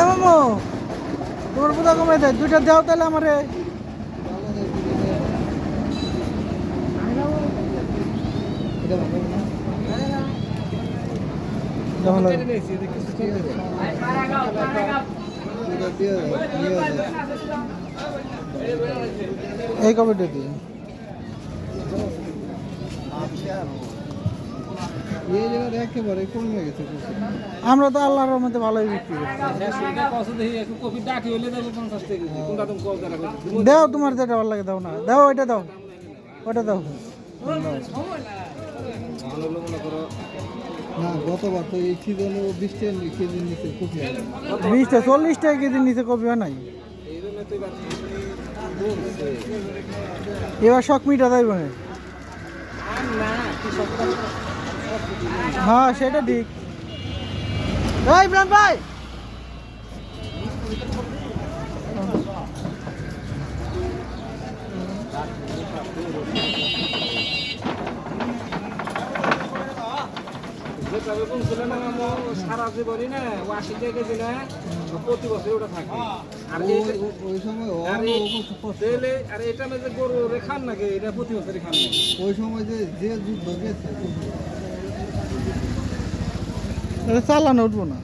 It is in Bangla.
মামু তোমার পুজো কমে দেয় দুইটা দেও তাহলে আমারে এই কপিটা দিই আমরা তো আল্লাহর মধ্যে ভালোই বিক্রি দাও তোমার যেটা ভালো লাগে দাও না দাও ওইটা দাও ওটা দাও না গতবার তো এই সিজনে 20 টাকা কেজি নিচে কপি 20 টাকা 40 টাকা কেজি নিচে কপি হয় নাই এবার শখ মিটা যাইব হ্যাঁ সেটা ঠিক ভাই ইমরান ভাই সারা জীবনই না 80 টাকা কেজি না প্রতি বছর ওটা থাকে আর ওই সময় আর এটা যে গরু খান নাকি এটা প্রতি বছরই খান নাকি ওই সময় যে যুদ্ধ গেছে চালানো উঠবো না